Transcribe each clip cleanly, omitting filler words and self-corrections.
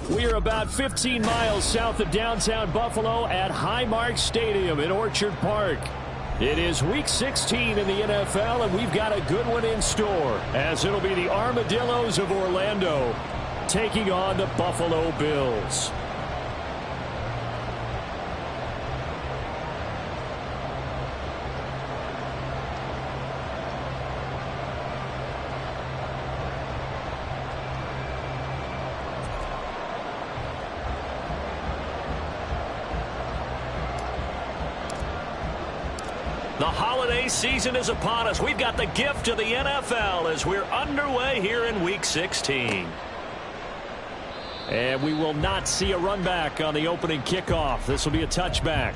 We are about 15 miles south of downtown Buffalo at Highmark Stadium in Orchard Park. It is Week 16 in the NFL, and we've got a good one in store, as it'll be the Armadillos of Orlando taking on the Buffalo Bills. The holiday season is upon us. We've got the gift of the NFL as we're underway here in Week 16. And we will not see a run back on the opening kickoff. This will be a touchback.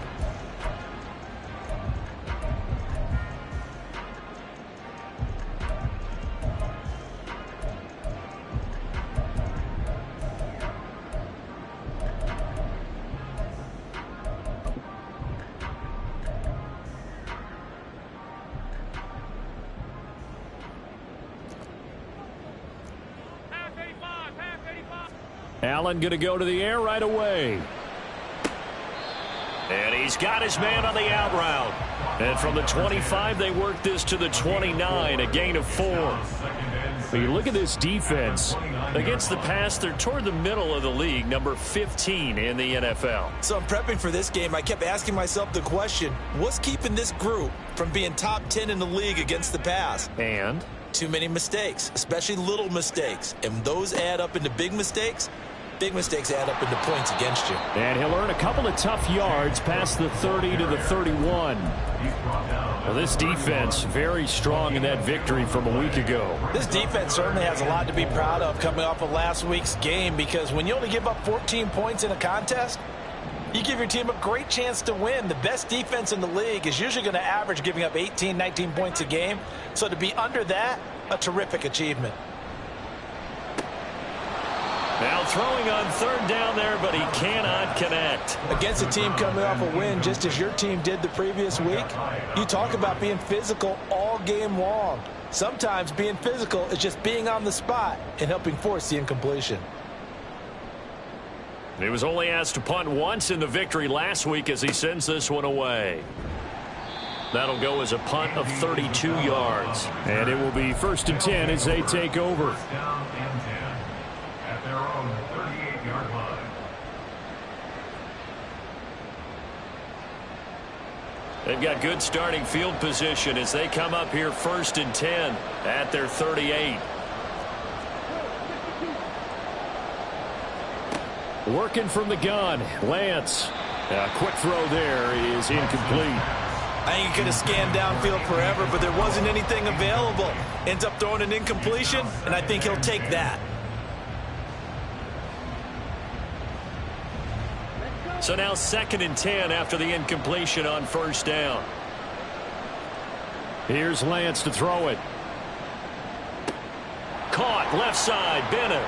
Allen going to go to the air right away. And he's got his man on the out route. And from the 25, they work this to the 29, a gain of 4. But you look at this defense. Against the pass, they're toward the middle of the league, number 15 in the NFL. So I'm prepping for this game. I kept asking myself the question, what's keeping this group from being top 10 in the league against the pass? And? Too many mistakes, especially little mistakes. And those add up into big mistakes. Big mistakes add up into points against you. And he'll earn a couple of tough yards past the 30 to the 31. Well, this defense very strong in that victory from a week ago. This defense certainly has a lot to be proud of coming off of last week's game, because when you only give up 14 points in a contest, you give your team a great chance to win. The best defense in the league is usually going to average giving up 18, 19 points a game. So to be under that, a terrific achievement. Now throwing on third down there, but he cannot connect. Against a team coming off a win, just as your team did the previous week, you talk about being physical all game long. Sometimes being physical is just being on the spot and helping force the incompletion. He was only asked to punt once in the victory last week as he sends this one away. That'll go as a punt of 32 yards. And it will be 1st and 10 as they take over. Their own 38-yard line. They've got good starting field position as they come up here 1st and 10 at their 38. Working from the gun, Lance. A quick throw there is incomplete. I think he could have scanned downfield forever, but there wasn't anything available. Ends up throwing an incompletion, and I think he'll take that. So now 2nd and 10 after the incompletion on 1st down. Here's Lance to throw it. Caught left side, Bennett.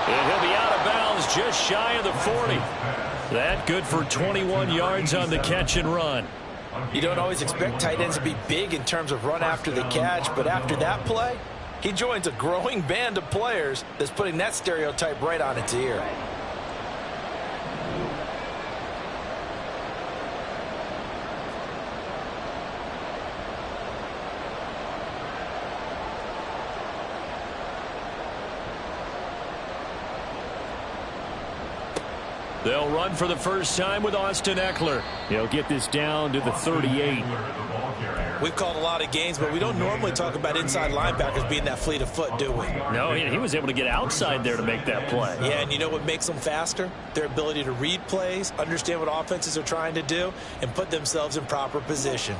And he'll be out of bounds just shy of the 40. That good for 21 yards on the catch and run. You don't always expect tight ends to be big in terms of run after the catch, but after that play, he joins a growing band of players that's putting that stereotype right on its ear. They'll run for the first time with Austin Eckler. He'll get this down to the 38. We've called a lot of games, but we don't normally talk about inside linebackers being that fleet of foot, do we? No, he was able to get outside there to make that play. Yeah, and you know what makes them faster? Their ability to read plays, understand what offenses are trying to do, and put themselves in proper position.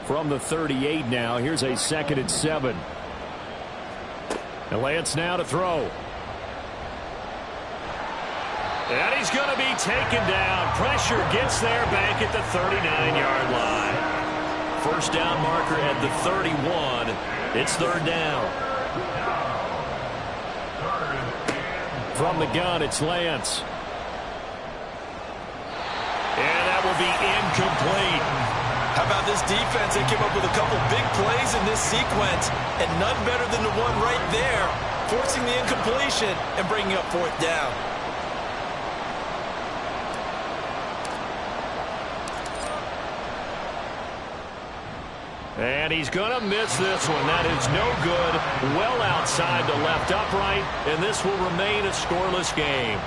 From the 38 now, here's a 2nd and 7. And Lance now to throw. And he's going to be taken down. Pressure gets there back at the 39-yard line. First down marker at the 31. It's 3rd down. From the gun, it's Lance. And that will be incomplete. How about this defense? They came up with a couple big plays in this sequence, and none better than the one right there, forcing the incompletion and bringing up 4th down. And he's going to miss this one. That is no good. Well outside the left upright, and this will remain a scoreless game.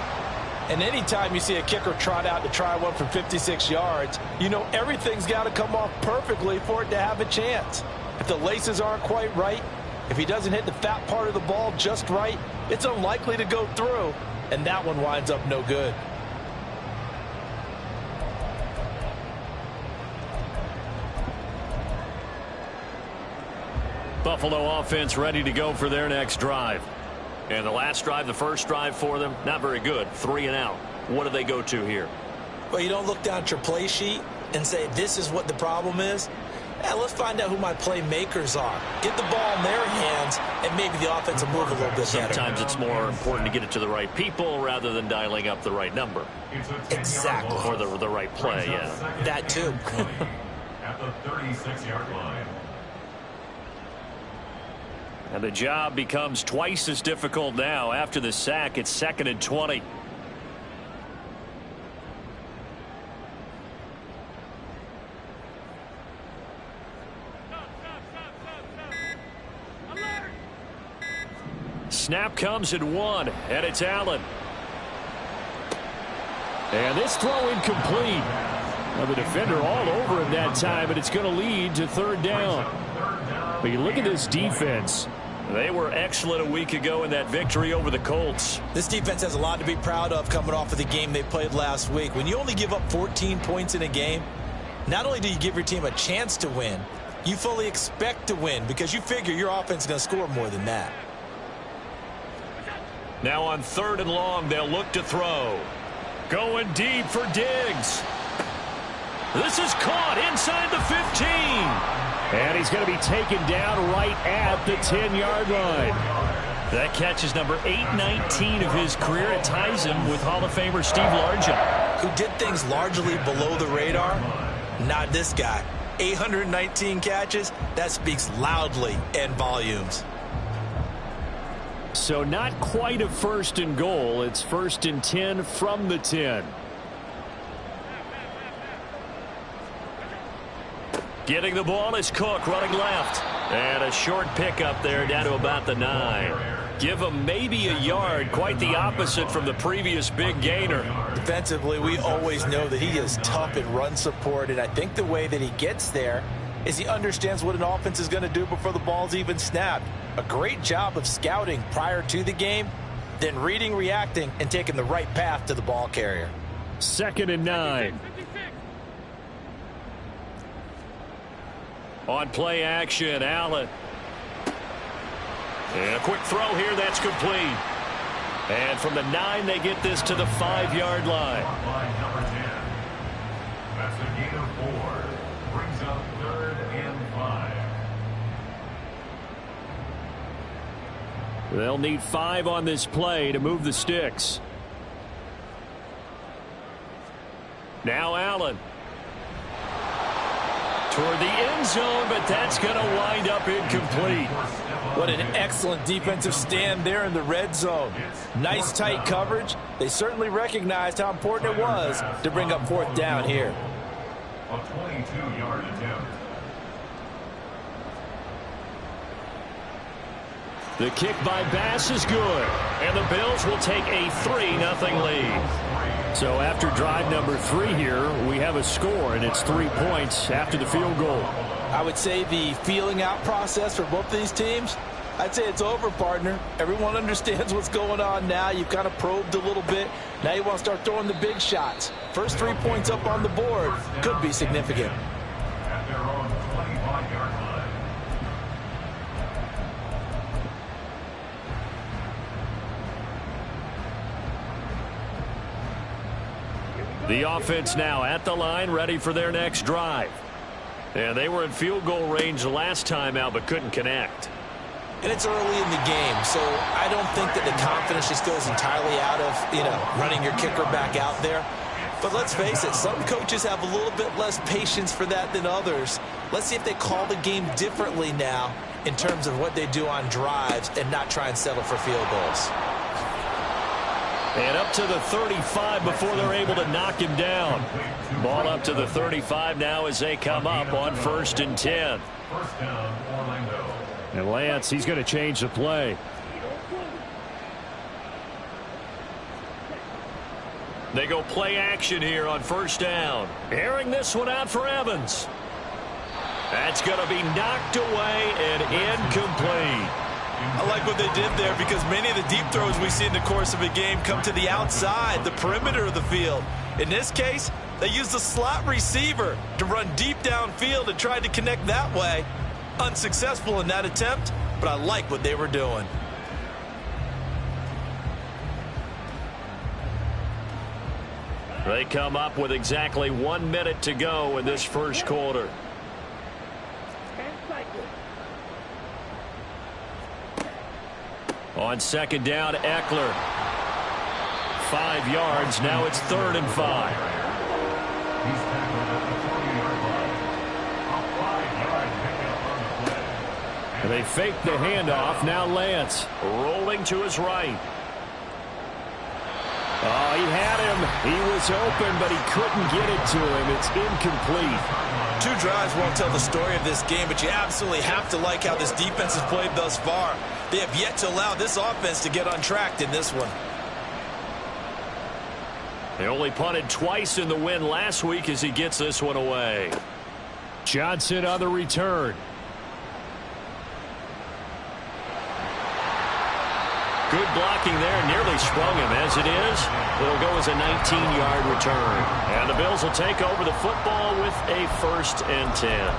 And anytime you see a kicker trot out to try one from 56 yards, you know everything's got to come off perfectly for it to have a chance. If the laces aren't quite right, if he doesn't hit the fat part of the ball just right, it's unlikely to go through, and that one winds up no good. Buffalo offense ready to go for their next drive. And the last drive, the first drive for them, not very good. 3 and out. What do they go to here? Well, you don't look down at your play sheet and say, this is what the problem is. Let's find out who my playmakers are. Get the ball in their hands, and maybe the offense will move a little bit better. Sometimes it's more important to get it to the right people rather than dialing up the right number. Exactly. Or the right play, yeah. That too. At the 36-yard line. And the job becomes twice as difficult now. After the sack, it's 2nd and 20. Snap comes at 1, and it's Allen. And this throw incomplete. Now the defender all over him that time, and it's going to lead to 3rd down. But you look at this defense. They were excellent a week ago in that victory over the Colts. This defense has a lot to be proud of coming off of the game they played last week. When you only give up 14 points in a game, not only do you give your team a chance to win, you fully expect to win because you figure your offense is going to score more than that. Now on 3rd and long, they'll look to throw. Going deep for Diggs. This is caught inside the 15. And he's going to be taken down right at the 10-yard line. That catch is number 819 of his career. It ties him with Hall of Famer Steve Largent, who did things largely below the radar. Not this guy. 819 catches. That speaks loudly in volumes. So not quite a 1st and goal. It's 1st and 10 from the 10. Getting the ball is Cook running left. And a short pickup there down to about the 9. Give him maybe a yard. Quite the opposite from the previous big gainer. Defensively, we always know that he is tough at run support. And I think the way that he gets there is he understands what an offense is going to do before the ball's even snapped. A great job of scouting prior to the game, then reading, reacting, and taking the right path to the ball carrier. 2nd and 9. On play action, Allen. And a quick throw here, that's complete. And from the 9, they get this to the 5-yard line. Number 10. That's a gain of 4. Brings up 3rd and 5. They'll need 5 on this play to move the sticks. Now Allen. Toward the end zone, but that's going to wind up incomplete. What an excellent defensive stand there in the red zone. Nice tight coverage. They certainly recognized how important it was to bring up 4th down here. A 22-yard attempt. The kick by Bass is good, and the Bills will take a 3-0 lead. So after drive number 3 here, we have a score, and it's 3 points after the field goal. I would say the feeling out process for both these teams, I'd say it's over, partner. Everyone understands what's going on now. You've kind of probed a little bit. Now you want to start throwing the big shots. First 3 points up on the board could be significant. At their own 25-yard line. The offense now at the line, ready for their next drive. And they were in field goal range the last time out, but couldn't connect. And it's early in the game, so I don't think that the confidence just goes entirely out of, running your kicker back out there. But let's face it, some coaches have a little bit less patience for that than others. Let's see if they call the game differently now in terms of what they do on drives and not try and settle for field goals. And up to the 35 before they're able to knock him down. Ball up to the 35 now as they come up on 1st and 10. First down, Orlando. And Lance, he's going to change the play. They go play action here on 1st down. Airing this one out for Evans. That's going to be knocked away and incomplete. I like what they did there because many of the deep throws we see in the course of a game come to the outside, the perimeter of the field. In this case, they used the slot receiver to run deep downfield and tried to connect that way. Unsuccessful in that attempt, but I like what they were doing. They come up with exactly 1 minute to go in this first quarter. On 2nd down, Eckler. 5 yards. Now it's 3rd and 5. He's tackled at the 40-yard line. A 5-yard pickup on the play. And they fake the handoff. Now Lance rolling to his right. Oh, he had him. He was open, but he couldn't get it to him. It's incomplete. 2 drives won't tell the story of this game, but you absolutely have to like how this defense has played thus far. They have yet to allow this offense to get untracked in this one. They only punted twice in the win last week as he gets this one away. Johnson on the return. Good blocking there. Nearly sprung him. As it is, it'll go as a 19-yard return. And the Bills will take over the football with a 1st and 10.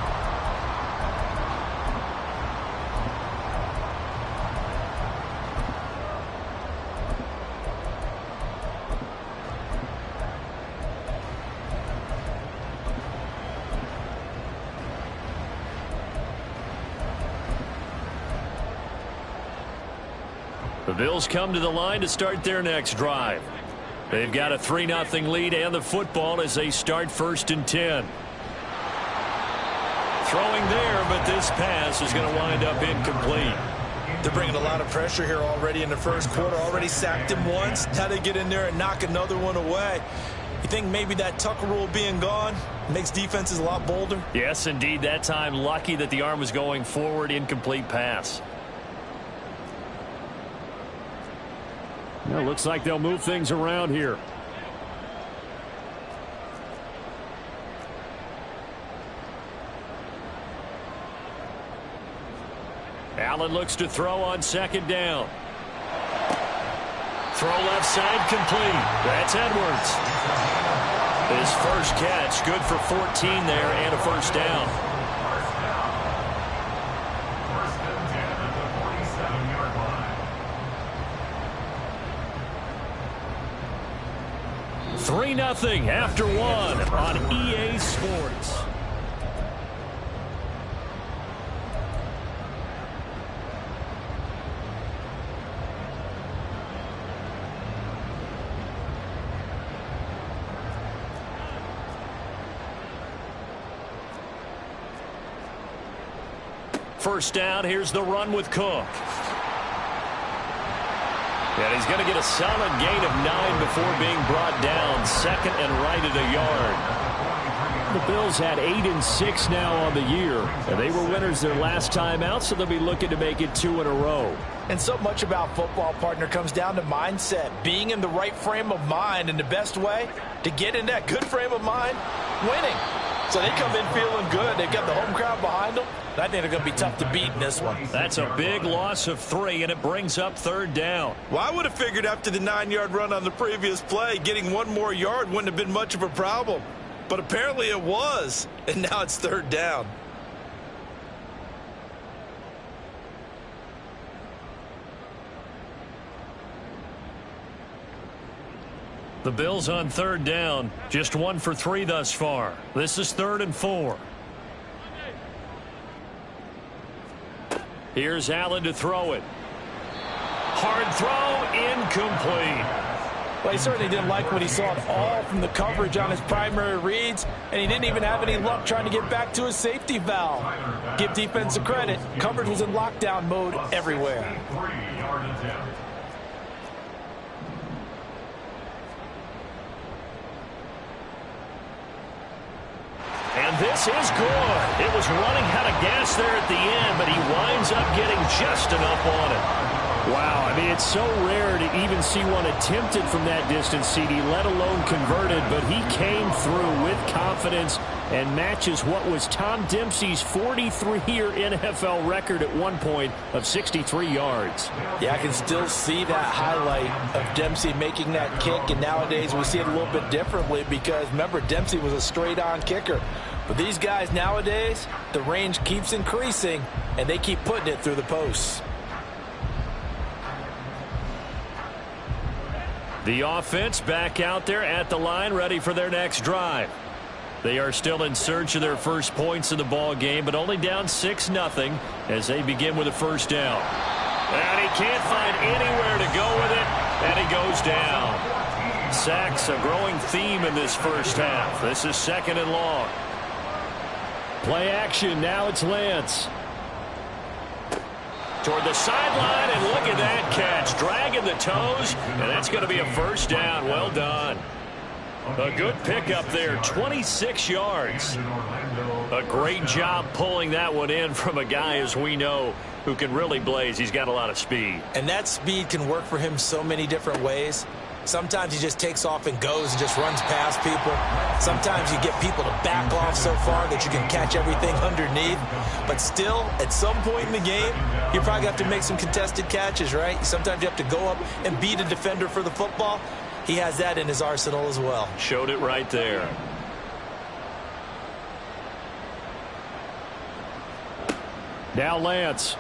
The Bills come to the line to start their next drive. They've got a 3-0 lead and the football as they start 1st and 10. Throwing there, but this pass is going to wind up incomplete. They're bringing a lot of pressure here already in the first quarter. Already sacked him once. Now they get in there and knock another one away. You think maybe that Tucker rule being gone makes defenses a lot bolder? Yes, indeed. That time, lucky that the arm was going forward. Incomplete pass. Well, looks like they'll move things around here. Allen looks to throw on 2nd down. Throw left side complete. That's Edwards. His first catch, good for 14 there and a 1st down. First and 10 at the 47-yard line. 3-0 after 1 on EA Sports. First down, here's the run with Cook. And he's going to get a solid gain of 9 before being brought down. 2nd and right at a yard. The Bills had 8 and 6 now on the year. And they were winners their last time out, so they'll be looking to make it 2 in a row. And so much about football, partner, comes down to mindset. Being in the right frame of mind, and the best way to get in that good frame of mind, winning. So they come in feeling good. They've got the home crowd behind them. I think they're going to be tough to beat in this one. That's a big loss of 3, and it brings up 3rd down. Well, I would have figured after the 9-yard run on the previous play, getting 1 more yard wouldn't have been much of a problem. But apparently it was, and now it's 3rd down. The Bills on 3rd down, just 1 for 3 thus far. This is 3rd and 4. Here's Allen to throw it. Hard throw, incomplete. Well, he certainly didn't like what he saw at all from the coverage on his primary reads, and he didn't even have any luck trying to get back to his safety valve. Give defense a credit. Coverage was in lockdown mode everywhere. 3-yard attempt. this is good. It was running out of gas there at the end, but he winds up getting just enough on it. Wow, I mean, it's so rare to even see one attempted from that distance, CD, let alone converted, but he came through with confidence and matches what was Tom Dempsey's 43-year NFL record at one point of 63 yards. Yeah, I can still see that highlight of Dempsey making that kick, and nowadays we see it a little bit differently because, remember, Dempsey was a straight-on kicker. But these guys nowadays, the range keeps increasing, and they keep putting it through the posts. The offense back out there at the line, ready for their next drive. They are still in search of their first points in the ball game, but only down 6-0 as they begin with a first down. And he can't find anywhere to go with it, and he goes down. Sacks a growing theme in this first half. This is 2nd and long. Play action, now it's Lance. Toward the sideline, and look at that catch. Dragging the toes, and that's going to be a first down. Well done. A good pickup there, 26 yards. A great job pulling that one in from a guy, as we know, who can really blaze. He's got a lot of speed. And that speed can work for him so many different ways. Sometimes he just takes off and goes and just runs past people. Sometimes you get people to back off so far that you can catch everything underneath. But still, at some point in the game, you probably have to make some contested catches, right? Sometimes you have to go up and beat a defender for the football. He has that in his arsenal as well. Showed it right there. Now Lance.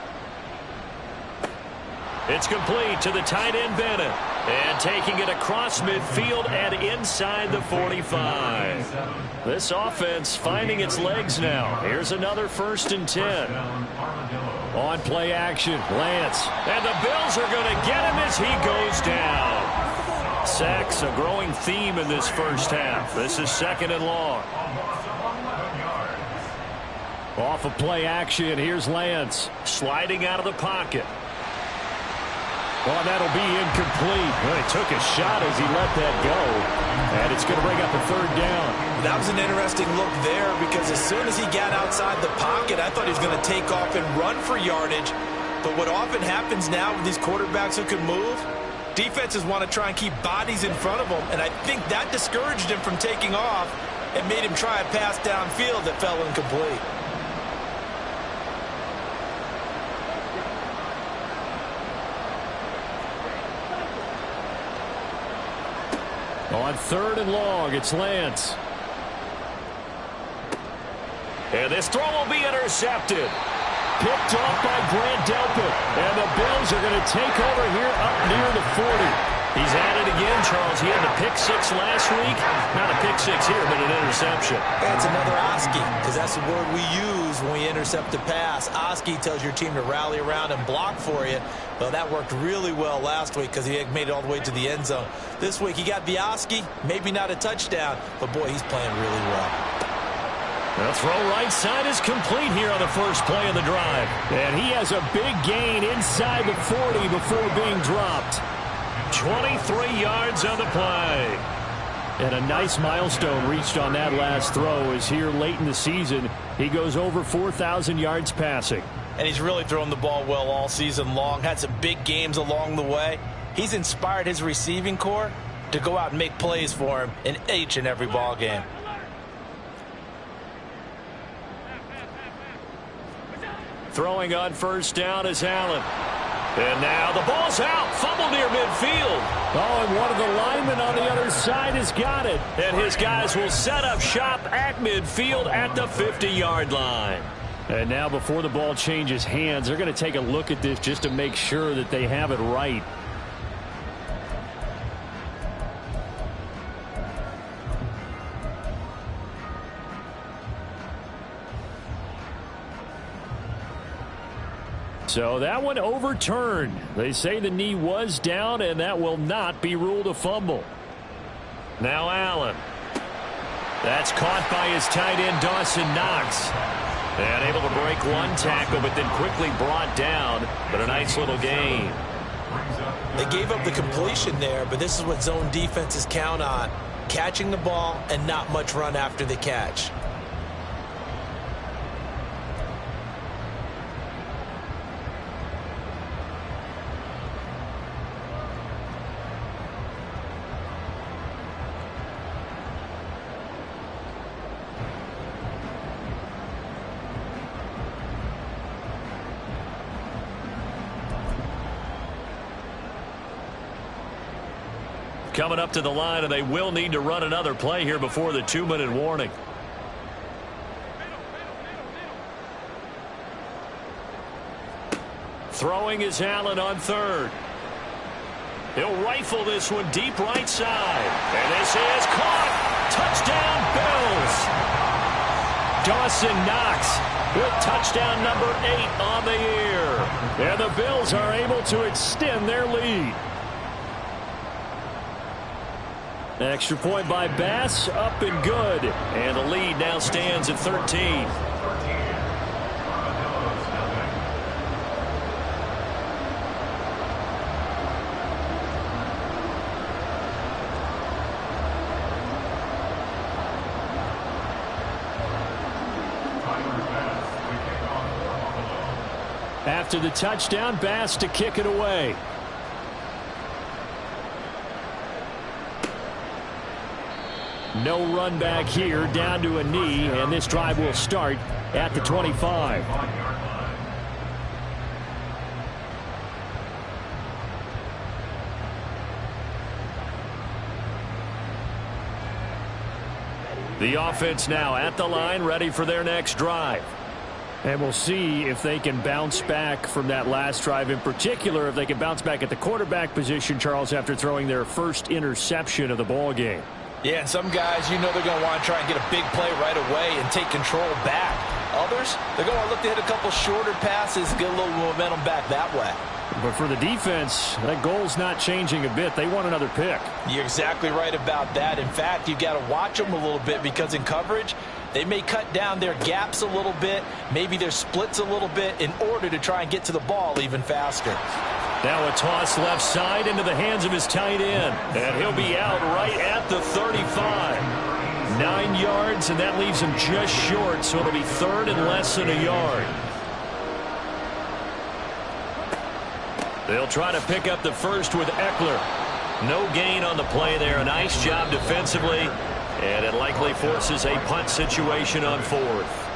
It's complete to the tight end Bennett. And taking it across midfield and inside the 45. This offense finding its legs now. Here's another 1st and 10. On play action, Lance. And the Bills are going to get him as he goes down. Sacks a growing theme in this first half. This is 2nd and long. Off of play action, here's Lance. Sliding out of the pocket. Well, that'll be incomplete. Well, he took a shot as he let that go. And it's going to bring up a 3rd down. That was an interesting look there because as soon as he got outside the pocket, I thought he was going to take off and run for yardage. But what often happens now with these quarterbacks who can move, defenses want to try and keep bodies in front of them. And I think that discouraged him from taking off and made him try a pass downfield that fell incomplete. On 3rd and long, it's Lance. And this throw will be intercepted. Picked off by Grant Delpit. And the Bills are going to take over here up near the 40. He's at it again, Charles. He had the pick 6 last week. Not a pick 6 here, but an interception. That's another Oski, because that's the word we use when we intercept a pass. Oski tells your team to rally around and block for you. Well, that worked really well last week because he made it all the way to the end zone. This week he got the Oski, maybe not a touchdown, but boy, he's playing really well. The throw right side is complete here on the first play of the drive. And he has a big gain inside the 40 before being dropped. 23 yards on the play. And a nice milestone reached on that last throw as here late in the season, he goes over 4,000 yards passing. And he's really thrown the ball well all season long. Had some big games along the way. He's inspired his receiving corps to go out and make plays for him in each and every ball game. Throwing on first down is Allen. And now the ball's out. Fumble near midfield. Oh, and one of the linemen on the other side has got it. And his guys will set up shop at midfield at the 50-yard line. And now before the ball changes hands, they're going to take a look at this just to make sure that they have it right. So that one overturned. They say the knee was down, and that will not be ruled a fumble. Now Allen. That's caught by his tight end, Dawson Knox. And able to break one tackle, but then quickly brought down. But a nice little gain. They gave up the completion there, but this is what zone defenses count on. Catching the ball and not much run after the catch. coming up to the line, and they will need to run another play here before the 2-minute warning. Throwing is Allen on third. He'll rifle this one deep right side. And this is caught. Touchdown, Bills. Dawson Knox with touchdown number 8 on the year. And the Bills are able to extend their lead. Extra point by Bass, up and good. And the lead now stands at 13. After the touchdown, Bass to kick it away. No run back here, down to a knee, and this drive will start at the 25. The offense now at the line, ready for their next drive. And we'll see if they can bounce back from that last drive, in particular if they can bounce back at the quarterback position, Charles, after throwing their first interception of the ball game. Yeah, and some guys, you know they're going to want to try and get a big play right away and take control back. Others, they're going to look to hit a couple shorter passes, get a little momentum back that way. But for the defense, that goal's not changing a bit. They want another pick. You're exactly right about that. In fact, you've got to watch them a little bit because in coverage, they may cut down their gaps a little bit, maybe their splits a little bit in order to try and get to the ball even faster. Now a toss left side into the hands of his tight end. And he'll be out right at the 35. 9 yards, and that leaves him just short, so it'll be third and less than a yard. They'll try to pick up the first with Eckler. No gain on the play there. A nice job defensively, and it likely forces a punt situation on fourth.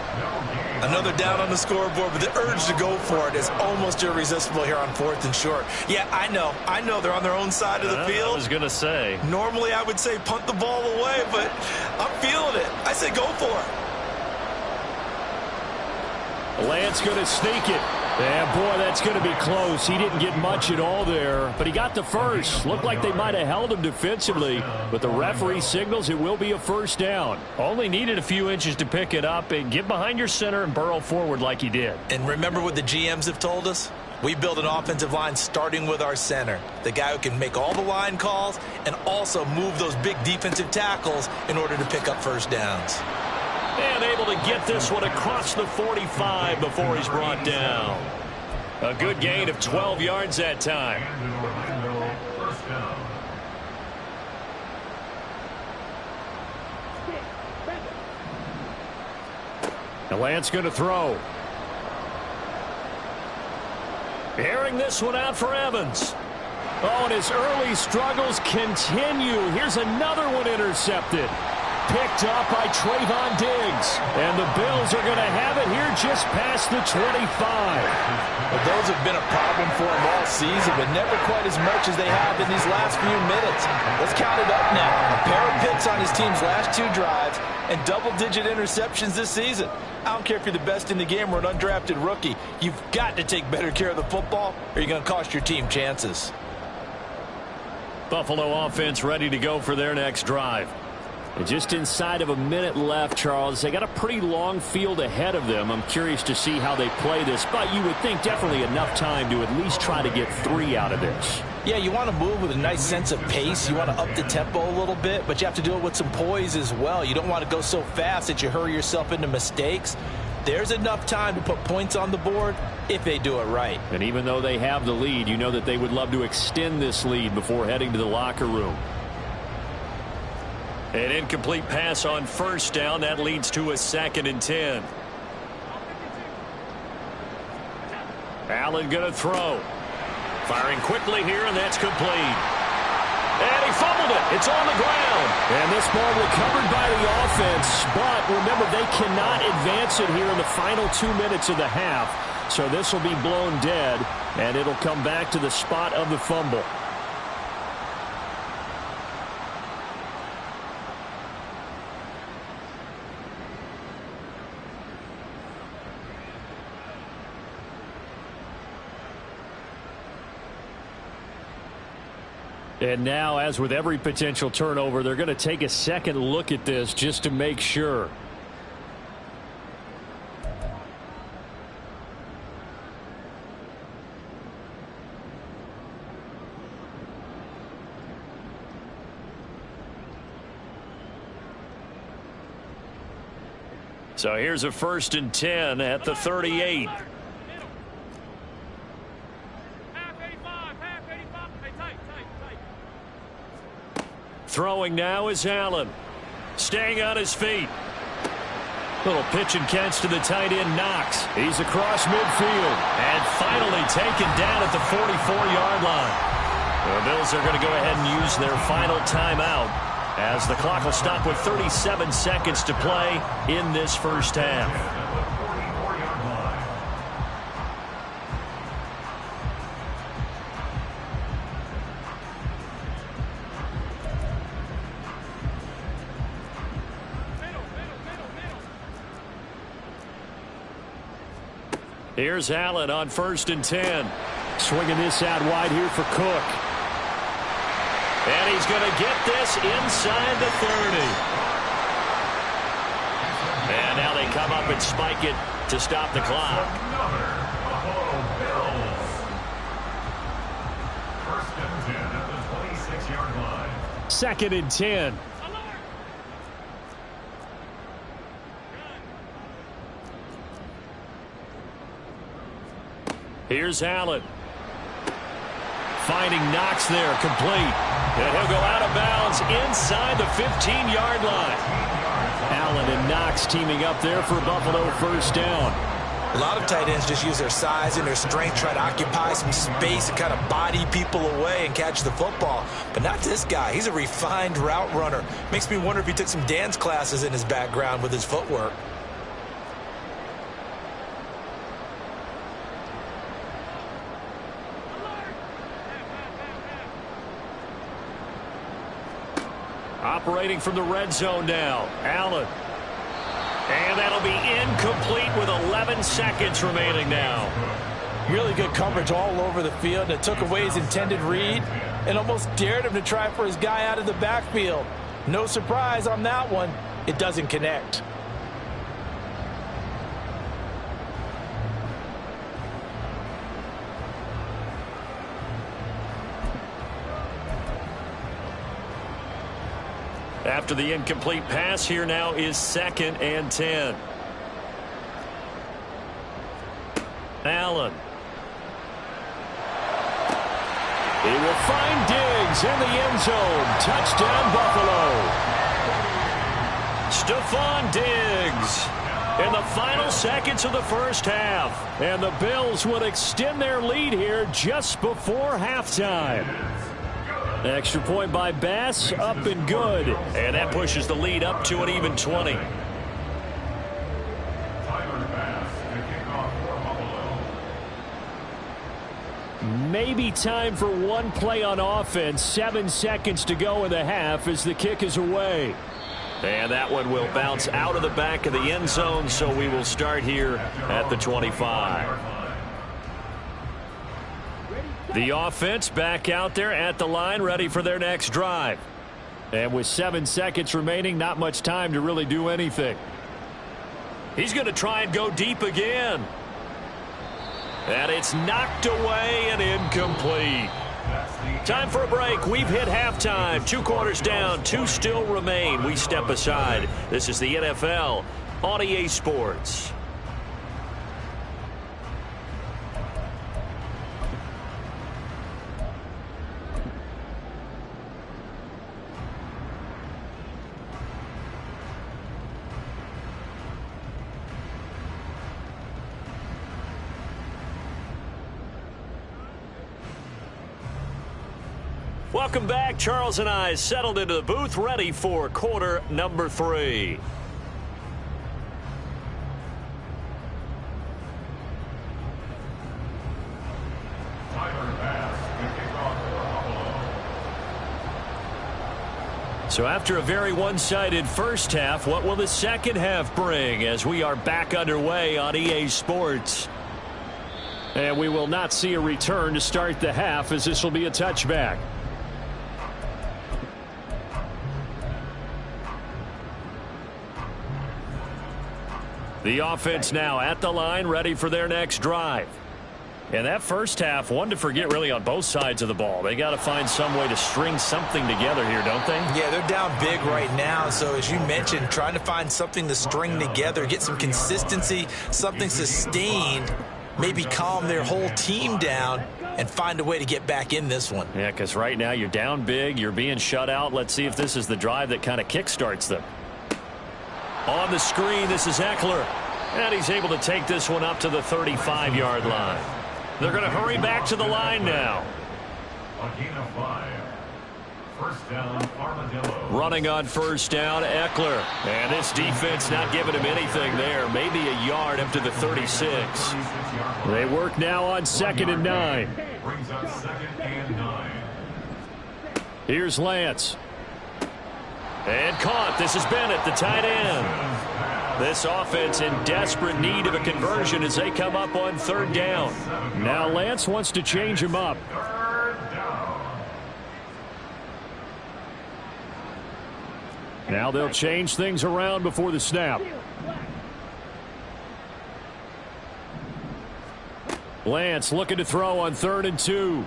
Another down on the scoreboard, but the urge to go for it is almost irresistible here on 4th and short. Yeah, I know they're on their own side of the field. I was going to say. Normally I would say punt the ball away, but I'm feeling it. I say go for it. Lance going to sneak it. Yeah, boy, that's going to be close. He didn't get much at all there, but he got the first. Looked like they might have held him defensively, but the referee signals it will be a first down. Only needed a few inches to pick it up and get behind your center and burrow forward like he did. And remember what the GMs have told us? We build an offensive line starting with our center, the guy who can make all the line calls and also move those big defensive tackles in order to pick up first downs. And able to get this one across the 45 before he's brought down. A good gain of 12 yards that time. Now Lance going to throw. Airing this one out for Evans. Oh, and his early struggles continue. Here's another one intercepted. Picked up by Trayvon Diggs. And the Bills are going to have it here just past the 25. Well, those have been a problem for them all season, but never quite as much as they have in these last few minutes. Let's count it up now. A pair of picks on his team's last 2 drives and double-digit interceptions this season. I don't care if you're the best in the game or an undrafted rookie. You've got to take better care of the football or you're going to cost your team chances. Buffalo offense ready to go for their next drive. And just inside of a minute left, Charles. They got a pretty long field ahead of them. I'm curious to see how they play this, but you would think definitely enough time to at least try to get 3 out of this. Yeah, you want to move with a nice sense of pace. You want to up the tempo a little bit, but you have to do it with some poise as well. You don't want to go so fast that you hurry yourself into mistakes. There's enough time to put points on the board if they do it right. And even though they have the lead, you know that they would love to extend this lead before heading to the locker room. An incomplete pass on first down. That leads to a 2nd and 10. Allen going to throw. Firing quickly here, and that's complete. And he fumbled it. It's on the ground. And this ball recovered by the offense. But remember, they cannot advance it here in the final 2 minutes of the half. So this will be blown dead, and it'll come back to the spot of the fumble. And now, as with every potential turnover, they're going to take a second look at this just to make sure. So here's a 1st and 10 at the 38. Throwing now is Allen. Staying on his feet. Little pitch and catch to the tight end, Knox. He's across midfield. And finally taken down at the 44-yard line. The Bills are going to go ahead and use their final timeout, as the clock will stop with 37 seconds to play in this first half. Here's Allen on 1st and 10. Swinging this out wide here for Cook. And he's going to get this inside the 30. And now they come up and spike it to stop the clock. First and 10 at the 26-yard line. 2nd and 10. Here's Allen. Finding Knox there, complete. And he'll go out of bounds inside the 15-yard line. Allen and Knox teaming up there for Buffalo first down. A lot of tight ends just use their size and their strength, try to occupy some space and kind of body people away and catch the football. But not this guy. He's a refined route runner. Makes me wonder if he took some dance classes in his background with his footwork. Operating from the red zone now, Allen. And that'll be incomplete with 11 seconds remaining now. Really good coverage all over the field. It took away his intended read and almost dared him to try for his guy out of the backfield. No surprise on that one. It doesn't connect. After the incomplete pass, here now is 2nd and 10. Allen. He will find Diggs in the end zone. Touchdown, Buffalo. Stephon Diggs in the final seconds of the first half. And the Bills will extend their lead here just before halftime. Extra point by Bass, up and good. And that pushes the lead up to an even 20. Maybe time for one play on offense. 7 seconds to go in the half as the kick is away. And that one will bounce out of the back of the end zone, so we will start here at the 25. The offense back out there at the line, ready for their next drive. And with 7 seconds remaining, not much time to really do anything. He's going to try and go deep again. And it's knocked away and incomplete. Time for a break. We've hit halftime. 2 quarters down, 2 still remain. We step aside. This is the NFL on EA Sports. Welcome back. Charles and I settled into the booth, ready for quarter number 3. So after a very one-sided first half, what will the second half bring as we are back underway on EA Sports? And we will not see a return to start the half, as this will be a touchback. The offense now at the line, ready for their next drive. And that first half, one to forget really on both sides of the ball. They got to find some way to string something together here, don't they? Yeah, they're down big right now. So as you mentioned, trying to find something to string together, get some consistency, something sustained, maybe calm their whole team down and find a way to get back in this one. Yeah, because right now you're down big, you're being shut out. Let's see if this is the drive that kind of kickstarts them. On the screen, this is Eckler. And he's able to take this one up to the 35-yard line. They're going to hurry back to the line now. A gain of 5. First down, Armadillo. Running on first down, Eckler. And this defense not giving him anything there. Maybe a yard up to the 36. They work now on 2nd and 9. Brings up 2nd and 9. Here's Lance. And caught. This is Bennett, the tight end. This offense in desperate need of a conversion as they come up on 3rd down. Now Lance wants to change him up. 3rd down. Now they'll change things around before the snap. Lance looking to throw on 3rd and 2.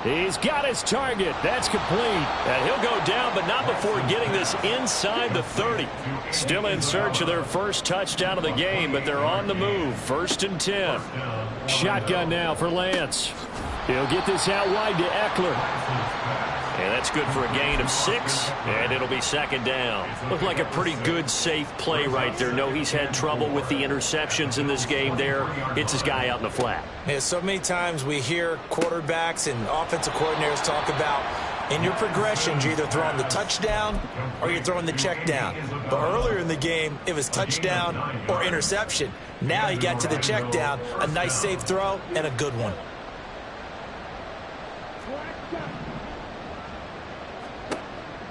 He's got his target. That's complete. And he'll go down, but not before getting this inside the 30. Still in search of their first touchdown of the game, but they're on the move. 1st and 10. Shotgun now for Lance. He'll get this out wide to Eckler. And that's good for a gain of 6, and it'll be 2nd down. Looked like a pretty good, safe play right there. No, he's had trouble with the interceptions in this game there. It's his guy out in the flat. Yeah, so many times we hear quarterbacks and offensive coordinators talk about in your progressions, you're either throwing the touchdown or you're throwing the check down. But earlier in the game, it was touchdown or interception. Now he got to the check down, a nice safe throw, and a good one.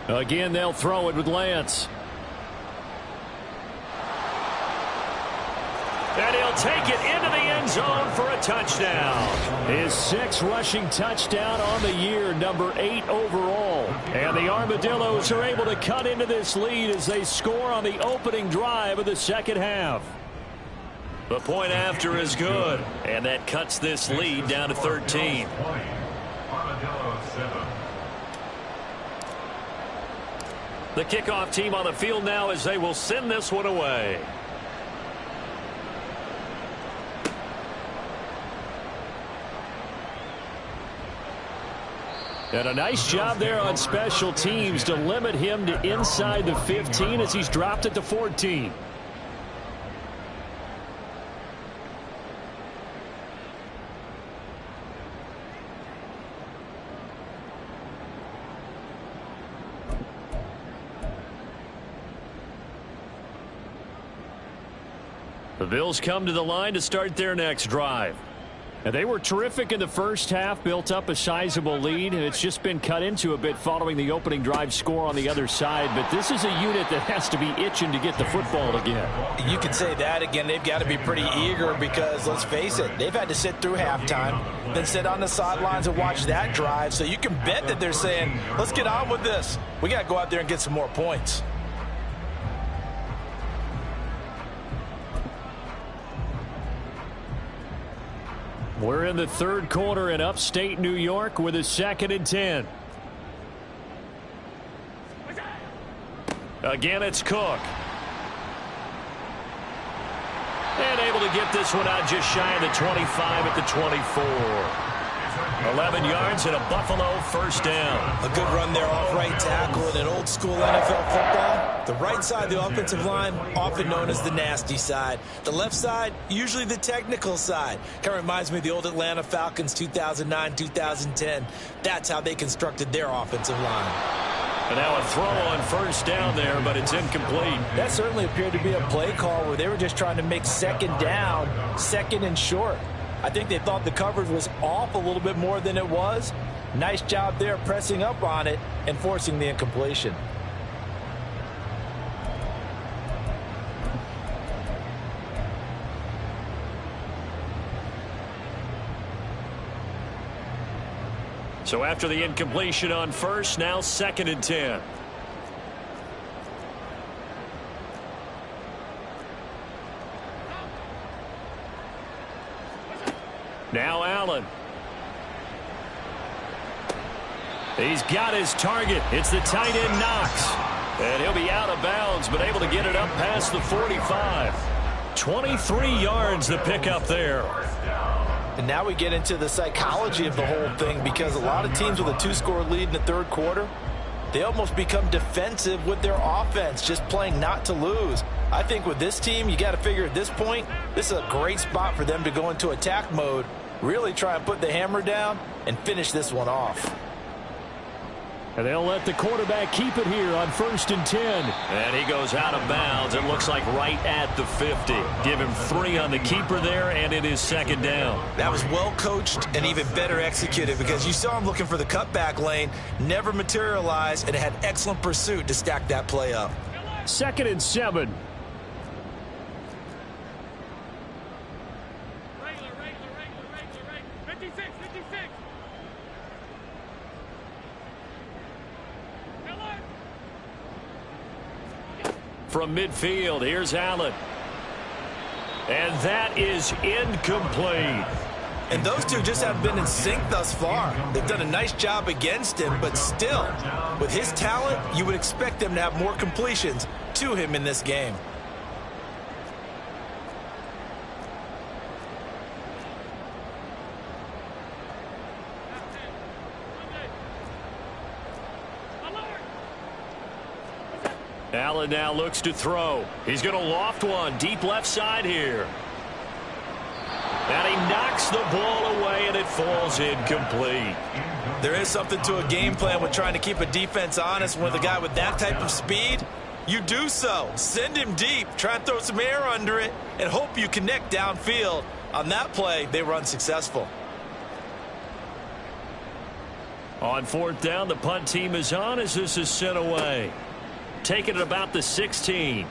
Again, they'll throw it with Lance. And he'll take it into the end zone for a touchdown. His 6th rushing touchdown on the year, number 8 overall. And the Armadillos are able to cut into this lead as they score on the opening drive of the 2nd half. The point after is good, and that cuts this lead down to 13. Armadillo 7. The kickoff team on the field now as they will send this one away. And a nice job there on special teams to limit him to inside the 15 as he's dropped at the 14. The Bills come to the line to start their next drive. And they were terrific in the first half, built up a sizable lead, and it's just been cut into a bit following the opening drive score on the other side. But this is a unit that has to be itching to get the football again. You could say that again. They've got to be pretty eager because, let's face it, they've had to sit through halftime, then sit on the sidelines and watch that drive. So you can bet that they're saying, let's get on with this. We got to go out there and get some more points. We're in the 3rd quarter in upstate New York with a 2nd and 10. Again, it's Cook. And able to get this one out just shy of the 25 at the 24. 11 yards and a Buffalo 1st down. A good run there off right tackle in an old school NFL football. The right side of the offensive line, often known as the nasty side. The left side, usually the technical side. Kind of reminds me of the old Atlanta Falcons 2009-2010. That's how they constructed their offensive line. And now a throw on 1st down there, but it's incomplete. That certainly appeared to be a play call where they were just trying to make 2nd down, 2nd and short. I think they thought the coverage was off a little bit more than it was. Nice job there pressing up on it and forcing the incompletion. So after the incompletion on 1st, now 2nd and 10. Now Allen. He's got his target. It's the tight end Knox. And he'll be out of bounds, but able to get it up past the 45. 23 yards the pickup there. And now we get into the psychology of the whole thing, because a lot of teams with a 2-score lead in the third quarter, they almost become defensive with their offense, just playing not to lose. I think with this team, you got to figure at this point, this is a great spot for them to go into attack mode, really try and put the hammer down and finish this one off. And they'll let the quarterback keep it here on 1st and 10. And he goes out of bounds. It looks like right at the 50. Give him 3 on the keeper there, and it is 2nd down. That was well coached and even better executed, because you saw him looking for the cutback lane, never materialized, and had excellent pursuit to stack that play up. 2nd and 7. From midfield, here's Allen. And that is incomplete. And those two just haven't been in sync thus far. They've done a nice job against him, but still, with his talent, you would expect them to have more completions to him in this game. Allen now looks to throw. He's going to loft one deep left side here. And he knocks the ball away, and it falls incomplete. There is something to a game plan with trying to keep a defense honest. With a guy with that type of speed, you do so. Send him deep, try and throw some air under it, and hope you connect downfield. On that play, they were unsuccessful. On 4th down, the punt team is on as this is sent away. Taking it about the 16.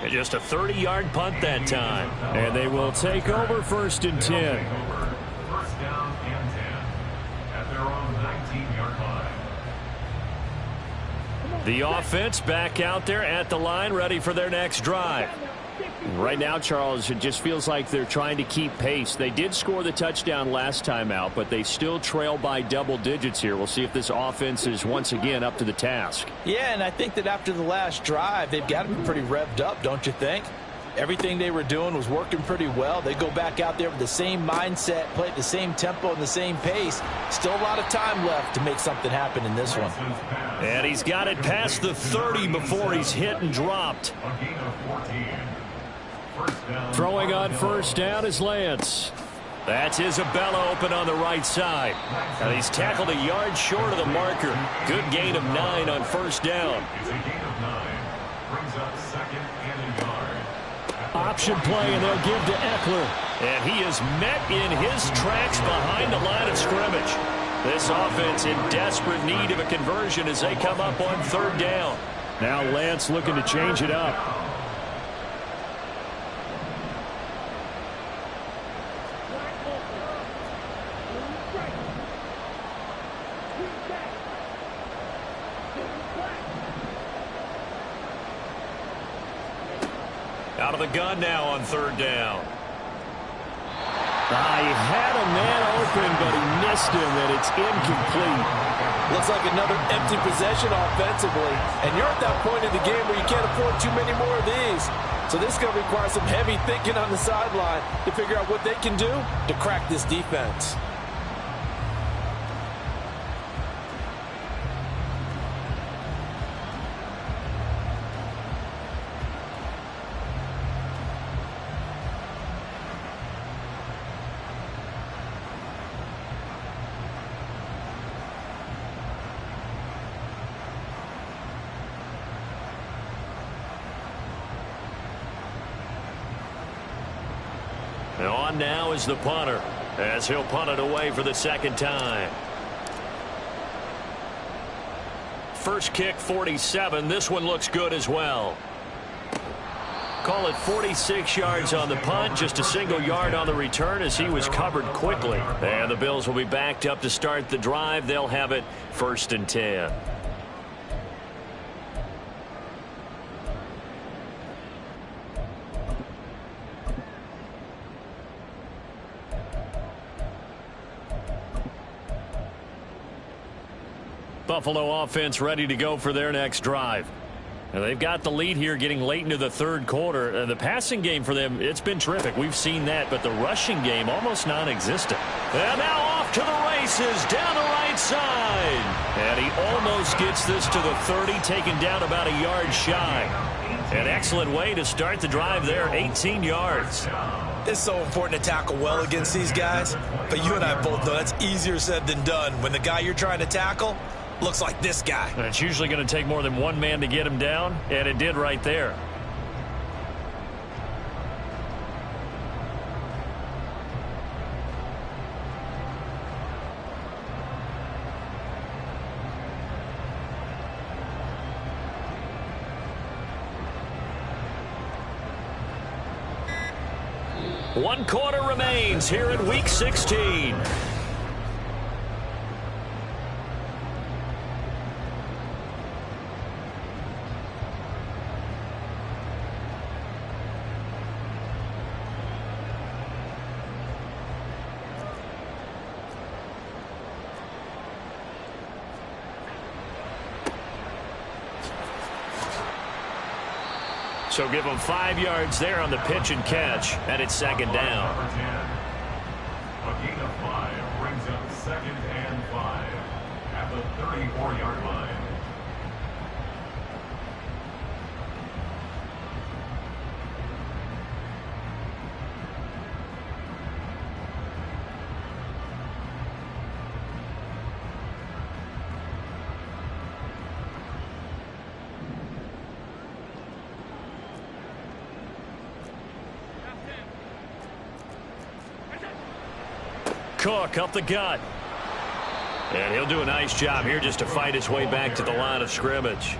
And just a 30-yard punt that time. And they will take over 1st and 10. 1st down and 10 at their own 19-yard line. The offense back out there at the line, ready for their next drive. Right now, Charles, it just feels like they're trying to keep pace. They did score the touchdown last time out, but they still trail by double digits here. We'll see if this offense is once again up to the task. Yeah, and I think that after the last drive, they've got to be pretty revved up, don't you think? Everything they were doing was working pretty well. They go back out there with the same mindset, play at the same tempo and the same pace. Still a lot of time left to make something happen in this one. And he's got it past the 30 before he's hit and dropped. A gain of 14. Throwing on 1st down is Lance. That's Isabella open on the right side. And he's tackled a yard short of the marker. Good gain of 9 on 1st down. It's a gain of 9. Brings up 2nd and a yard. Option play, and they'll give to Eckler. And he is met in his tracks behind the line of scrimmage. This offense in desperate need of a conversion as they come up on 3rd down. Now Lance looking to change it up. Out of the gun now on 3rd down. He had a man open, but he missed him, and it's incomplete. Looks like another empty possession offensively. And you're at that point in the game where you can't afford too many more of these. So this is going to require some heavy thinking on the sideline to figure out what they can do to crack this defense. On now is the punter, as he'll punt it away for the 2nd time. First kick, 47. This one looks good as well. Call it 46 yards on the punt, just a single yard on the return as he was covered quickly. And the Bills will be backed up to start the drive. They'll have it 1st and 10. Buffalo offense ready to go for their next drive. And they've got the lead here getting late into the third quarter. The passing game for them, it's been terrific. We've seen that, but the rushing game almost non-existent. And now off to the races down the right side. And he almost gets this to the 30, taken down about a yard shy. An excellent way to start the drive there, 18 yards. It's so important to tackle well against these guys, but you and I both know that's easier said than done when the guy you're trying to tackle looks like this guy. And it's usually going to take more than one man to get him down, and it did right there. One quarter remains here in Week 16. So give them 5 yards there on the pitch and catch, and it's second down. Number 10. A gain of 5 brings up 2nd and 5 at the 34-yard line. Cook up the gut. And he'll do a nice job here just to fight his way back to the line of scrimmage.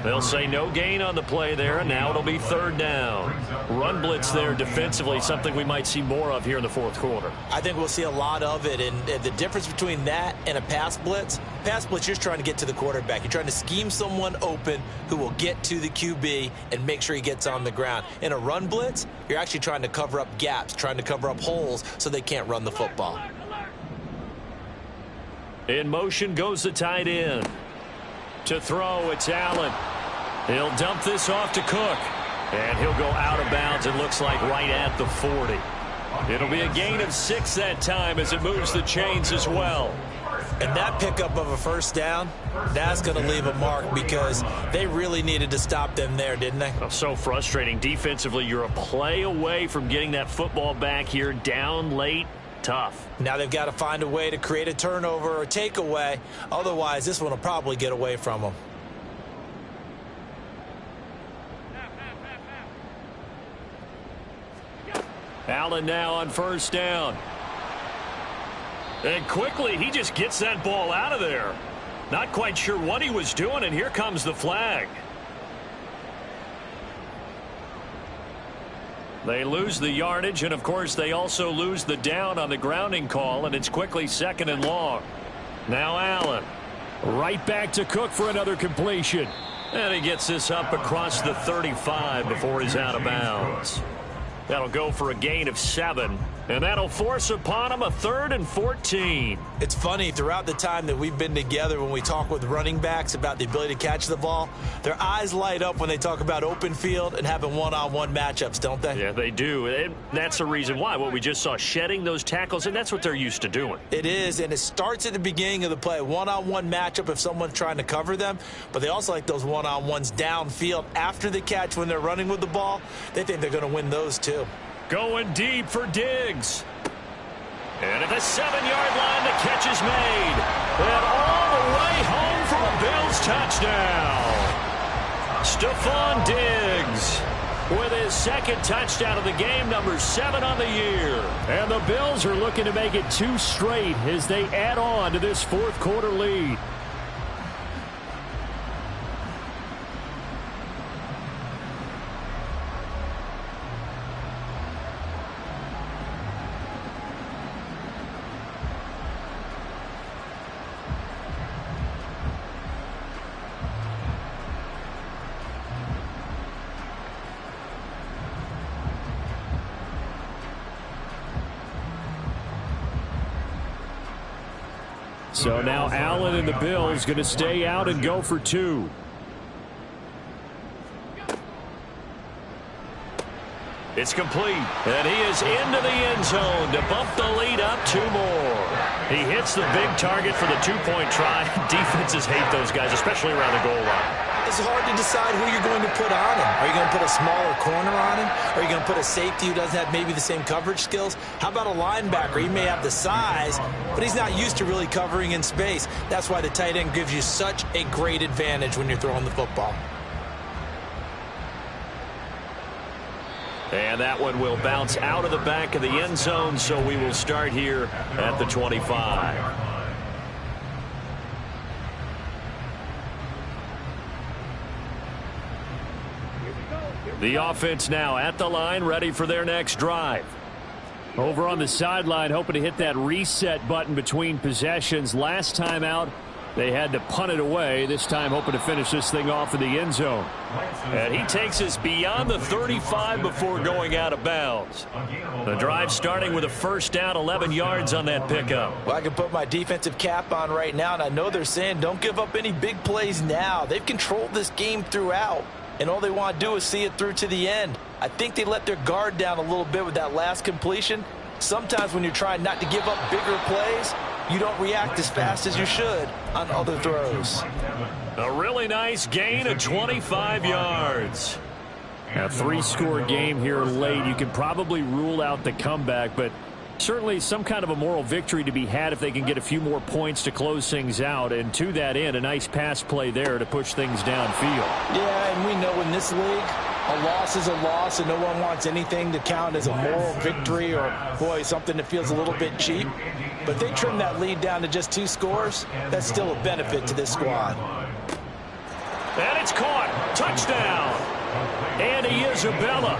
They'll say no gain on the play there, and now it'll be third down. Run blitz there defensively, something we might see more of here in the fourth quarter. I think we'll see a lot of it, and the difference between that and a pass blitz, you're just trying to get to the quarterback. You're trying to scheme someone open who will get to the QB and make sure he gets on the ground. In a run blitz, you're actually trying to cover up gaps, trying to cover up holes so they can't run the football. In motion goes the tight end. To throw, it's Allen. He'll dump this off to Cook. And he'll go out of bounds, it looks like right at the 40. It'll be a gain of 6 that time as it moves the chains as well. And that pickup of a first down, that's going to leave a mark because they really needed to stop them there, didn't they? Oh, so frustrating. Defensively, you're a play away from getting that football back here down late. Tough. Now they've got to find a way to create a turnover or takeaway. Otherwise, this one will probably get away from them. Allen now on first down. And quickly, he just gets that ball out of there. Not quite sure what he was doing, and here comes the flag. They lose the yardage, and of course they also lose the down on the grounding call, and it's quickly 2nd and long. Now Allen. Right back to Cook for another completion. And he gets this up across the 35 before he's out of bounds. That'll go for a gain of 7. And that'll force upon him a 3rd and 14. It's funny, throughout the time that we've been together, when we talk with running backs about the ability to catch the ball, their eyes light up when they talk about open field and having one-on-one matchups, don't they? Yeah, they do. And that's the reason why. What we just saw, shedding those tackles, and that's what they're used to doing. It is, and it starts at the beginning of the play. One-on-one matchup if someone's trying to cover them, but they also like those one-on-ones downfield after the catch when they're running with the ball. They think they're going to win those too. Going deep for Diggs. And at the 7-yard line, the catch is made. And all the way home for a Bills touchdown. Stephon Diggs with his 2nd touchdown of the game, number 7 on the year. And the Bills are looking to make it 2 straight as they add on to this fourth quarter lead. So now Allen and the Bills going to stay out and go for 2. It's complete, and he is into the end zone to bump the lead up 2 more. He hits the big target for the 2-point try. Defenses hate those guys, especially around the goal line. It's hard to decide who you're going to put on him. Are you going to put a smaller corner on him? Are you going to put a safety who doesn't have maybe the same coverage skills? How about a linebacker? He may have the size, but he's not used to really covering in space. That's why the tight end gives you such a great advantage when you're throwing the football. And that one will bounce out of the back of the end zone, so we will start here at the 25. The offense now at the line, ready for their next drive. Over on the sideline, hoping to hit that reset button between possessions. Last time out, they had to punt it away. This time hoping to finish this thing off in the end zone. And he takes us beyond the 35 before going out of bounds. The drive starting with a first down, 11 yards on that pickup. Well, I can put my defensive cap on right now, and I know they're saying don't give up any big plays now. They've controlled this game throughout, and all they want to do is see it through to the end. I think they let their guard down a little bit with that last completion. Sometimes when you're trying not to give up bigger plays, you don't react as fast as you should on other throws. A really nice gain of 25 yards. A 3-score game here late. You can probably rule out the comeback, but certainly some kind of a moral victory to be had if they can get a few more points to close things out. And to that end, a nice pass play there to push things downfield. Yeah, and we know in this league, a loss is a loss, and no one wants anything to count as a moral victory or, boy, something that feels a little bit cheap. But if they trim that lead down to just 2 scores, that's still a benefit to this squad. And it's caught. Touchdown. Andy Isabella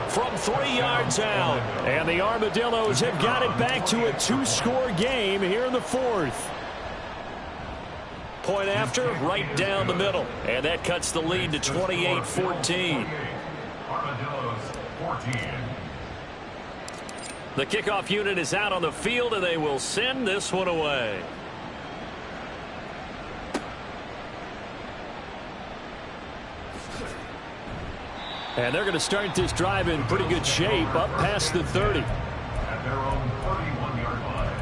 from 3 yards out. And the Armadillos have got it back to a 2-score game here in the 4th. Point after, right down the middle. And that cuts the lead to 28-14. Armadillos 14. The kickoff unit is out on the field, and they will send this one away. And they're going to start this drive in pretty good shape, up past the 30. At their own 31-yard line.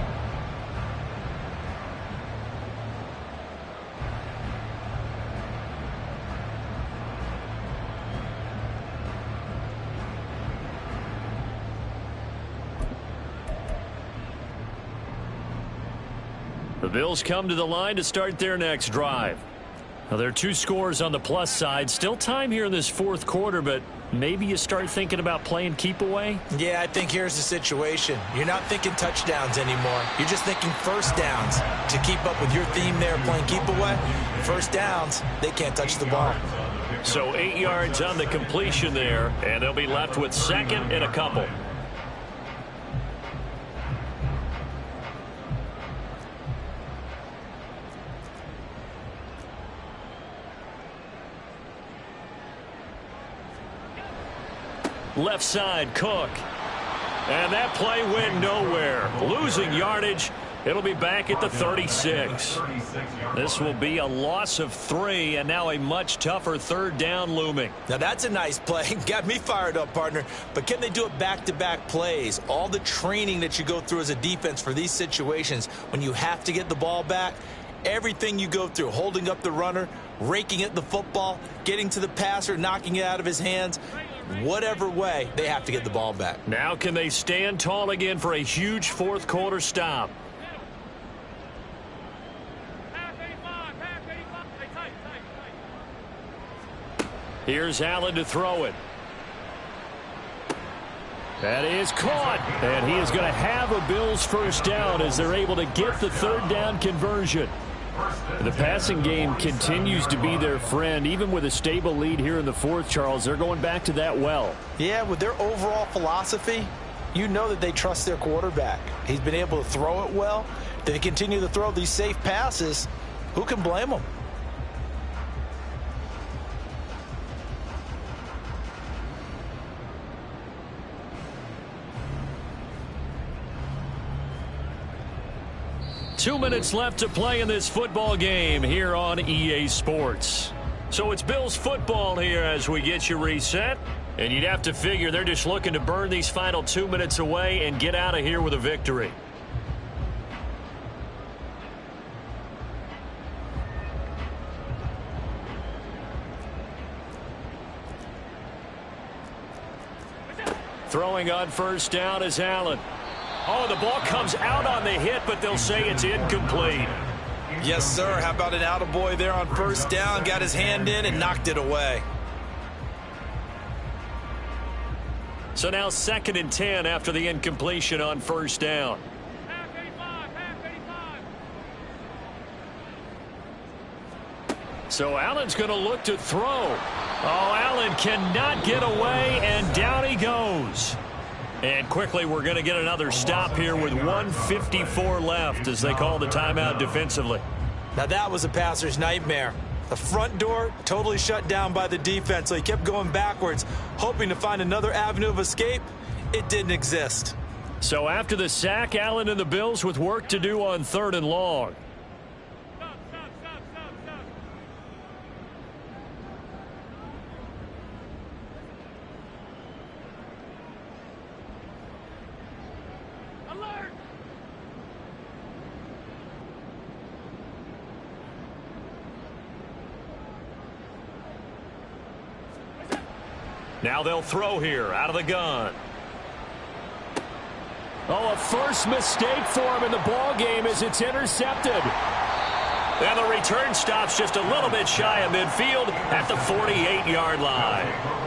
The Bills come to the line to start their next drive. Now, there are 2 scores on the plus side. Still time here in this 4th quarter, but maybe you start thinking about playing keep away? Yeah, I think here's the situation. You're not thinking touchdowns anymore. You're just thinking first downs. To keep up with your theme there, playing keep away, first downs, they can't touch the ball. So 8 yards on the completion there, and they'll be left with 2nd and a couple. Left side, Cook. And that play went nowhere. Losing yardage. It'll be back at the 36. This will be a loss of 3, and now a much tougher 3rd down looming. Now that's a nice play. Got me fired up, partner. But can they do it back-to-back plays? All the training that you go through as a defense for these situations, when you have to get the ball back, everything you go through, holding up the runner, raking at the football, getting to the passer, knocking it out of his hands, whatever way, they have to get the ball back. Now can they stand tall again for a huge 4th quarter stop? Here's Allen to throw it. That is caught. And he is going to have a Bills first down as they're able to get the 3rd down conversion. The passing game continues to be their friend. Even with a stable lead here in the 4th, Charles, they're going back to that well. Yeah, with their overall philosophy, you know that they trust their quarterback. He's been able to throw it well. They continue to throw these safe passes. Who can blame them? 2 minutes left to play in this football game here on EA Sports. So it's Bills football here as we get you reset. And you'd have to figure they're just looking to burn these final 2 minutes away and get out of here with a victory. Throwing on first down is Allen. Oh, the ball comes out on the hit, but they'll say it's incomplete. Yes, sir. How about an attaboy there on first down? Got his hand in and knocked it away. So now 2nd and 10 after the incompletion on first down. So Allen's going to look to throw. Oh, Allen cannot get away, and down he goes. And quickly we're going to get another stop here with 1:54 left as they call the timeout defensively. Now that was a passer's nightmare. The front door totally shut down by the defense, so he kept going backwards, hoping to find another avenue of escape. It didn't exist. So after the sack, Allen and the Bills with work to do on 3rd and long. Now they'll throw here out of the gun. Oh, a first mistake for him in the ball game as it's intercepted. And the return stops just a little bit shy of midfield at the 48-yard line.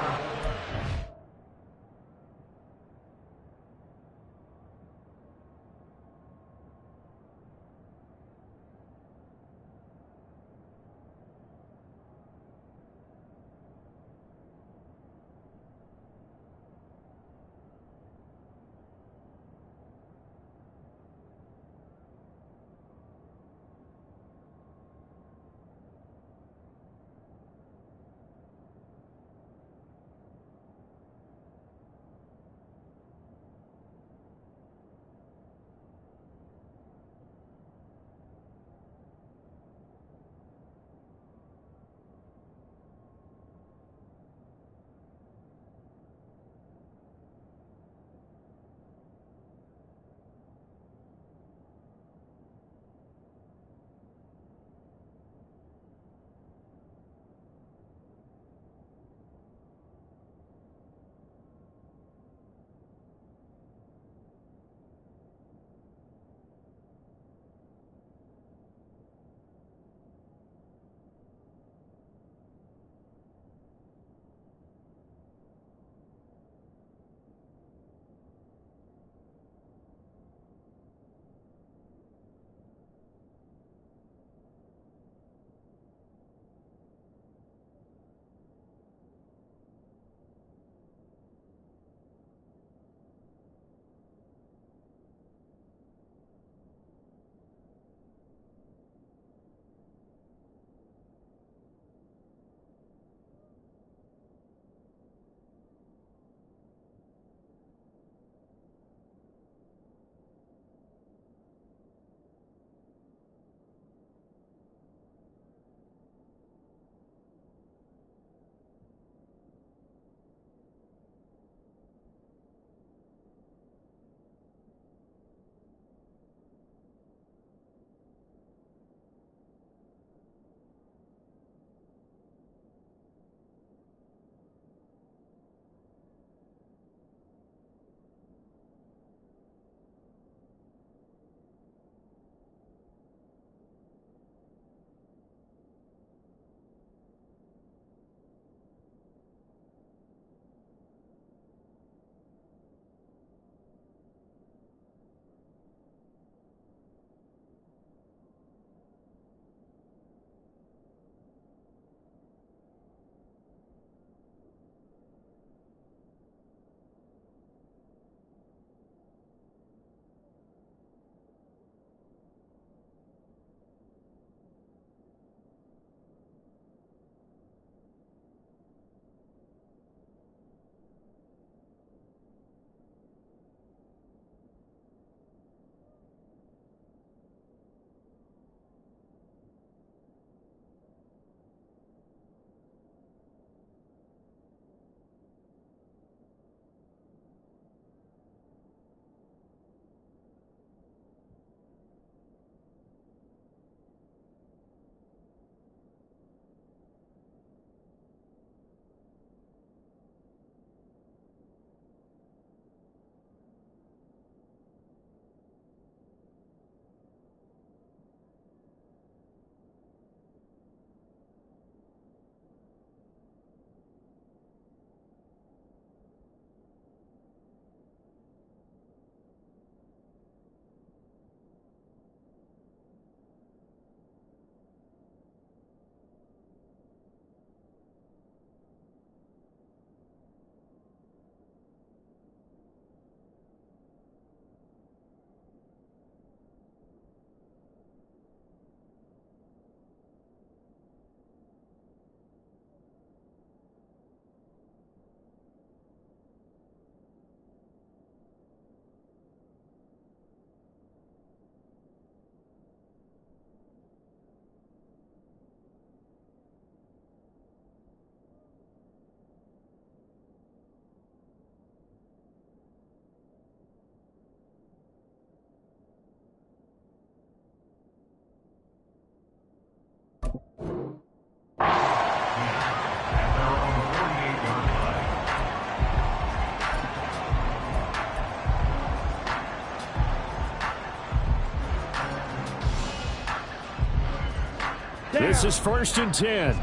This is 1st and 10.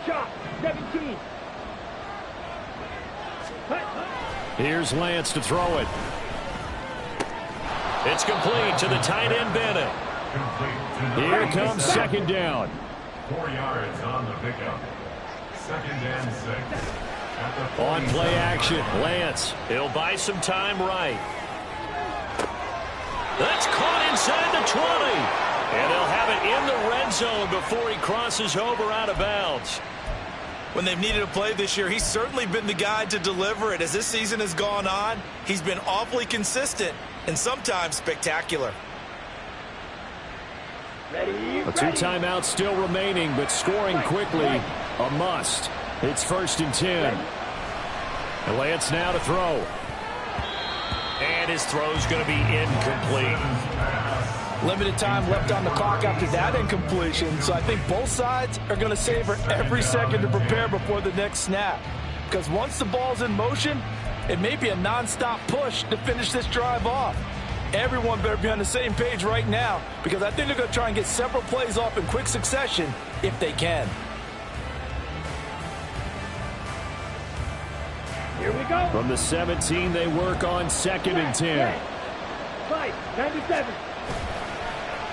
Shot, 17. Here's Lance to throw it. It's complete to the tight end, Bennett. Here comes 2nd down. 4 yards on the pickup. 2nd and 6. On play action, Lance. He'll buy some time right. That's caught inside the 20. And they'll have it in the red zone before he crosses over out of bounds. When they've needed a play this year, he's certainly been the guy to deliver it. As this season has gone on, he's been awfully consistent and sometimes spectacular. A 2 timeouts still remaining, but scoring quickly, a must. It's 1st and 10. And Lance now to throw. And his throw's going to be incomplete. Limited time left on the clock after that incompletion, so I think both sides are going to savor every second to prepare before the next snap. Because once the ball's in motion, it may be a nonstop push to finish this drive off. Everyone better be on the same page right now, because I think they're going to try and get several plays off in quick succession if they can. Here we go. From the 17, they work on 2nd and 10. 97.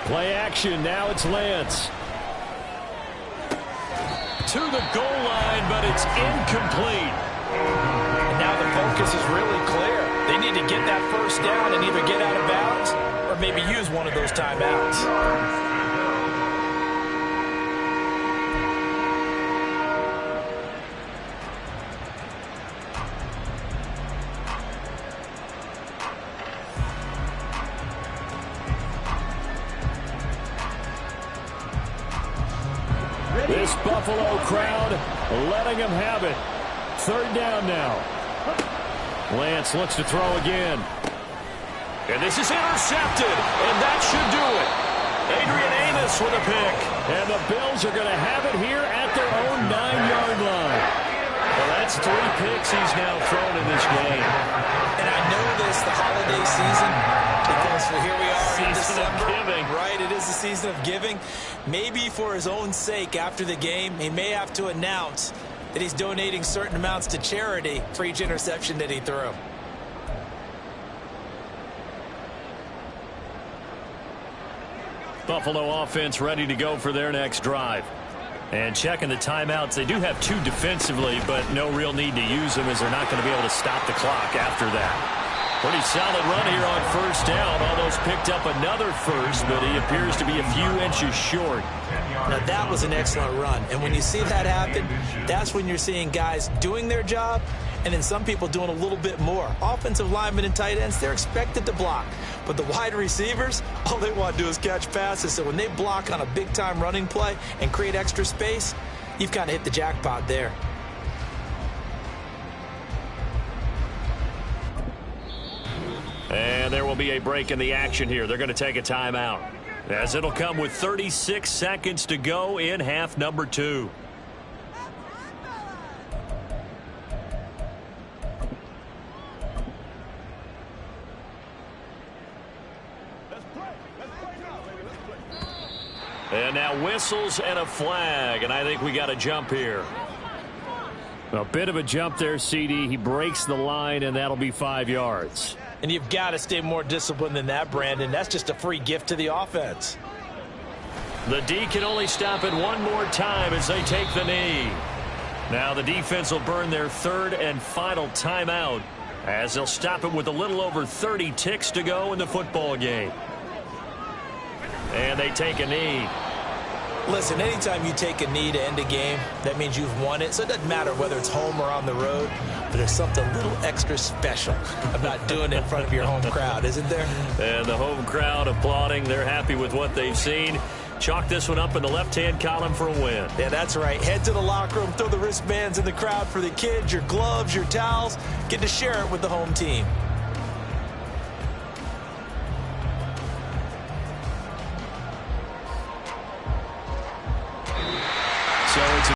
Play action, now it's Lance. To the goal line, but it's incomplete. And now the focus is really clear. They need to get that 1st down and either get out of bounds or maybe use one of those timeouts. This Buffalo crowd letting them have it. 3rd down now. Lance looks to throw again. And this is intercepted, and that should do it. Adrian Amos with a pick. And the Bills are going to have it here at their own 9-yard line. Well, that's 3 picks he's now thrown in this game. And I know this, the holiday season, because here we are in December. Right, it is the season of giving. Maybe for his own sake after the game, he may have to announce that he's donating certain amounts to charity for each interception that he threw. Buffalo offense ready to go for their next drive. And checking the timeouts, they do have 2 defensively, but no real need to use them as they're not going to be able to stop the clock after that. Pretty solid run here on 1st down. Almost picked up another 1st, but he appears to be a few inches short. Now that was an excellent run, and when you see that happen, that's when you're seeing guys doing their job and then some people doing a little bit more. Offensive linemen and tight ends, they're expected to block, but the wide receivers, all they want to do is catch passes. So when they block on a big-time running play and create extra space, you've kind of hit the jackpot there. And there will be a break in the action here. They're going to take a timeout, as it'll come with 36 seconds to go in half number 2. And now whistles and a flag, and I think we got a jump here. A bit of a jump there, CD. He breaks the line, and that'll be 5 yards. And you've got to stay more disciplined than that, Brandon. That's just a free gift to the offense. The D can only stop it one more time as they take the knee. Now the defense will burn their 3rd and final timeout as they'll stop it with a little over 30 ticks to go in the football game. And they take a knee. Listen, anytime you take a knee to end a game, that means you've won it. So it doesn't matter whether it's home or on the road, but there's something a little extra special about doing it in front of your home crowd, isn't there? And the home crowd applauding. They're happy with what they've seen. Chalk this one up in the left-hand column for a win. Yeah, that's right. Head to the locker room, throw the wristbands in the crowd for the kids, your gloves, your towels. Get to share it with the home team.